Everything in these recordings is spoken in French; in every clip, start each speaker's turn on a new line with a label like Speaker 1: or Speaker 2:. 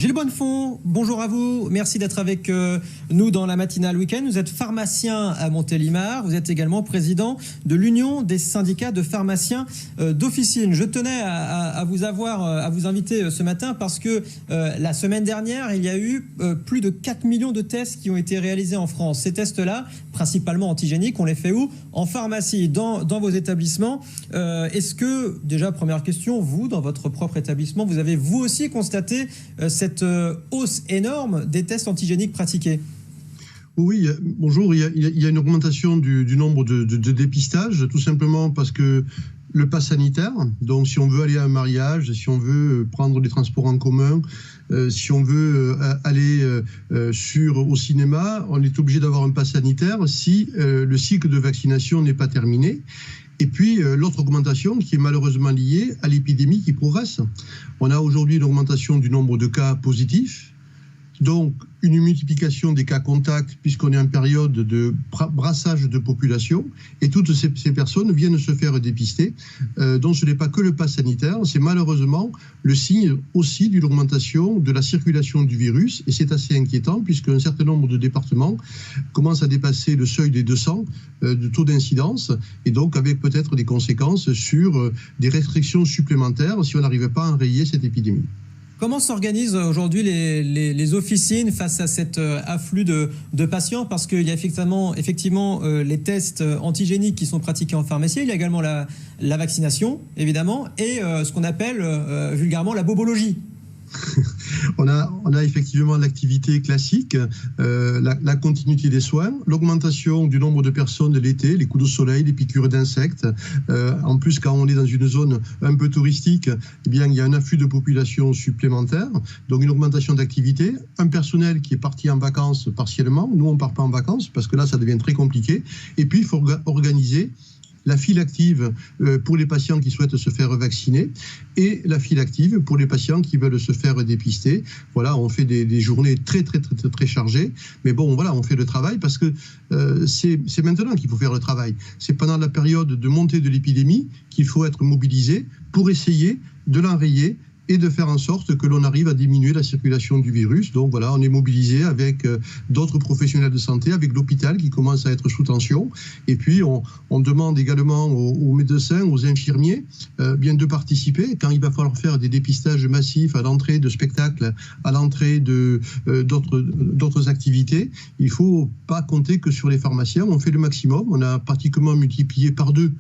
Speaker 1: Gilles Bonnefond, bonjour à vous. Merci d'être avec nous dans la matinale week-end. Vous êtes pharmacien à Montélimar. Vous êtes également président de l'Union des syndicats de pharmaciens d'officine. Je tenais à vous inviter ce matin parce que la semaine dernière, il y a eu plus de 4 millions de tests qui ont été réalisés en France. Ces tests-là, principalement antigéniques, on les fait où? En pharmacie, dans vos établissements. Est-ce que, déjà, première question, vous, dans votre propre établissement, vous avez vous aussi constaté cette hausse énorme des tests antigéniques pratiqués?
Speaker 2: Oui, bonjour. Il y a une augmentation du nombre de dépistages, tout simplement parce que le pass sanitaire, donc si on veut aller à un mariage, si on veut prendre des transports en commun, si on veut aller au cinéma, on est obligé d'avoir un pass sanitaire si le cycle de vaccination n'est pas terminé. Et puis, l'autre augmentation qui est malheureusement liée à l'épidémie qui progresse. On a aujourd'hui une augmentation du nombre de cas positifs, donc une multiplication des cas contacts puisqu'on est en période de brassage de population et toutes ces personnes viennent se faire dépister. Donc ce n'est pas que le pass sanitaire, c'est malheureusement le signe aussi d'une augmentation de la circulation du virus et c'est assez inquiétant puisqu'un certain nombre de départements commencent à dépasser le seuil des 200 de taux d'incidence et donc avec peut-être des conséquences sur des restrictions supplémentaires si on n'arrivait pas à enrayer cette épidémie.
Speaker 1: Comment s'organisent aujourd'hui les officines face à cet afflux de patients? Parce qu'il y a effectivement les tests antigéniques qui sont pratiqués en pharmacie. Il y a également la vaccination, évidemment, et ce qu'on appelle vulgairement la bobologie.
Speaker 2: On a effectivement l'activité classique, la continuité des soins, l'augmentation du nombre de personnes de l'été, les coups de soleil, les piqûres d'insectes. En plus, quand on est dans une zone un peu touristique, eh bien, il y a un afflux de population supplémentaire, donc une augmentation d'activité, un personnel qui est parti en vacances partiellement. Nous, on ne part pas en vacances parce que là, ça devient très compliqué. Et puis, il faut organiser la file active pour les patients qui souhaitent se faire vacciner et la file active pour les patients qui veulent se faire dépister. Voilà, on fait des journées très chargées, mais bon, voilà, on fait le travail parce que c'est maintenant qu'il faut faire le travail. C'est pendant la période de montée de l'épidémie qu'il faut être mobilisé pour essayer de l'enrayer et de faire en sorte que l'on arrive à diminuer la circulation du virus. Donc voilà, on est mobilisé avec d'autres professionnels de santé, avec l'hôpital qui commence à être sous tension. Et puis, on demande également aux médecins, aux infirmiers, bien de participer. Quand il va falloir faire des dépistages massifs à l'entrée de spectacles, à l'entrée d'autres activités, il ne faut pas compter que sur les pharmaciens. On fait le maximum. On a pratiquement multiplié par 2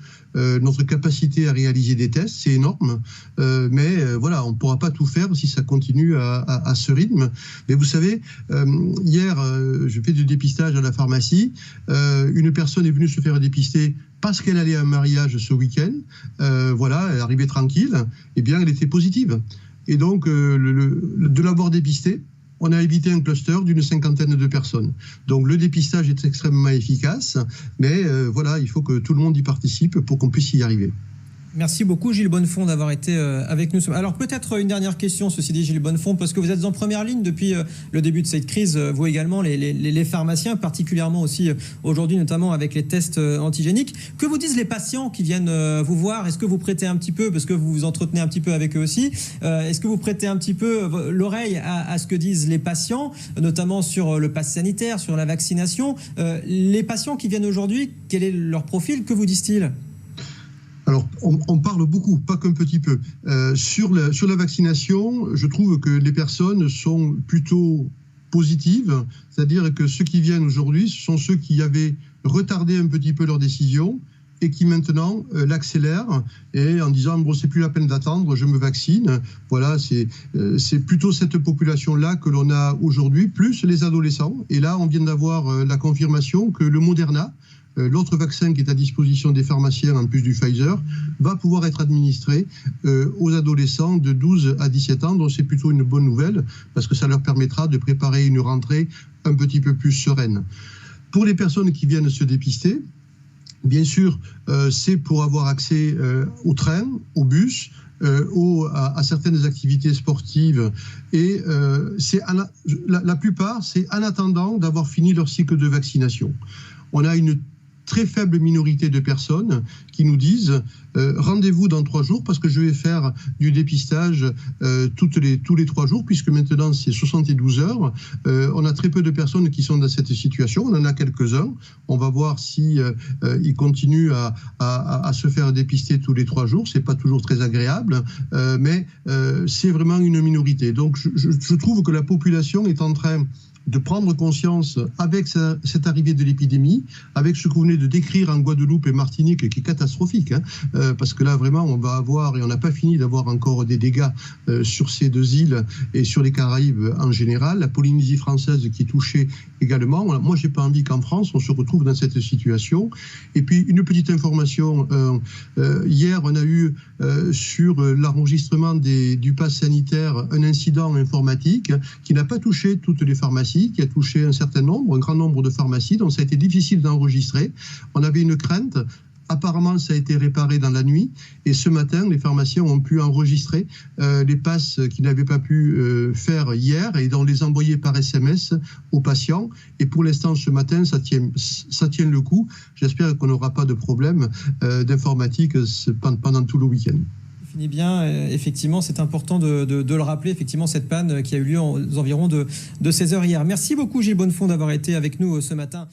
Speaker 2: notre capacité à réaliser des tests. C'est énorme. Mais voilà, on ne pourra pas tout faire si ça continue à ce rythme. Mais vous savez, hier, je fais du dépistage à la pharmacie. Une personne est venue se faire dépister parce qu'elle allait à un mariage ce week-end. Voilà, elle arrivait tranquille. Eh bien, elle était positive. Et donc, de l'avoir dépistée, on a évité un cluster d'une 50aine de personnes. Donc le dépistage est extrêmement efficace, mais voilà, il faut que tout le monde y participe pour qu'on puisse y arriver.
Speaker 1: Merci beaucoup Gilles Bonnefond d'avoir été avec nous. Alors peut-être une dernière question, ceci dit Gilles Bonnefond, parce que vous êtes en première ligne depuis le début de cette crise, vous également, les pharmaciens, particulièrement aussi aujourd'hui, notamment avec les tests antigéniques. Que vous disent les patients qui viennent vous voir? Est-ce que vous prêtez un petit peu, parce que vous vous entretenez un petit peu avec eux aussi, est-ce que vous prêtez un petit peu l'oreille à ce que disent les patients, notamment sur le pass sanitaire, sur la vaccination? Les patients qui viennent aujourd'hui, quel est leur profil? Que vous disent-ils?
Speaker 2: Alors, on parle beaucoup, pas qu'un petit peu. Sur la vaccination, je trouve que les personnes sont plutôt positives, c'est-à-dire que ceux qui viennent aujourd'hui, ce sont ceux qui avaient retardé un petit peu leur décision et qui maintenant l'accélèrent et en disant bon, c'est plus la peine d'attendre, je me vaccine. Voilà, c'est plutôt cette population-là que l'on a aujourd'hui, plus les adolescents. Et là, on vient d'avoir la confirmation que le Moderna, l'autre vaccin qui est à disposition des pharmaciens en plus du Pfizer, va pouvoir être administré aux adolescents de 12 à 17 ans. Donc c'est plutôt une bonne nouvelle parce que ça leur permettra de préparer une rentrée un petit peu plus sereine. Pour les personnes qui viennent se dépister, bien sûr, c'est pour avoir accès au train, au bus, à certaines activités sportives. Et la plupart, c'est en attendant d'avoir fini leur cycle de vaccination. On a une très faible minorité de personnes qui nous disent rendez-vous dans 3 jours parce que je vais faire du dépistage tous les 3 jours, puisque maintenant c'est 72 heures. On a très peu de personnes qui sont dans cette situation. On en a quelques-uns. On va voir si ils continuent à se faire dépister tous les 3 jours. C'est pas toujours très agréable, mais c'est vraiment une minorité. Donc je trouve que la population est en train de prendre conscience avec cette arrivée de l'épidémie, avec ce que vous venez de décrire en Guadeloupe et Martinique, qui est catastrophique, parce que là, vraiment, on va avoir, et on n'a pas fini d'avoir encore des dégâts sur ces 2 îles et sur les Caraïbes en général, la Polynésie française qui est touchée également. Moi, j'ai pas envie qu'en France, on se retrouve dans cette situation. Et puis, une petite information, hier, on a eu sur l'enregistrement du pass sanitaire un incident informatique qui n'a pas touché toutes les pharmacies, qui a touché un grand nombre de pharmacies, donc ça a été difficile d'enregistrer. On avait une crainte. Apparemment, ça a été réparé dans la nuit. Et ce matin, les pharmaciens ont pu enregistrer les passes qu'ils n'avaient pas pu faire hier et donc les envoyer par SMS aux patients. Et pour l'instant, ce matin, ça tient le coup. J'espère qu'on n'aura pas de problème d'informatique pendant tout le week-end.
Speaker 1: Finit bien, effectivement, c'est important de le rappeler, effectivement, cette panne qui a eu lieu aux environs de 16 heures hier. Merci beaucoup Gilles Bonnefond d'avoir été avec nous ce matin.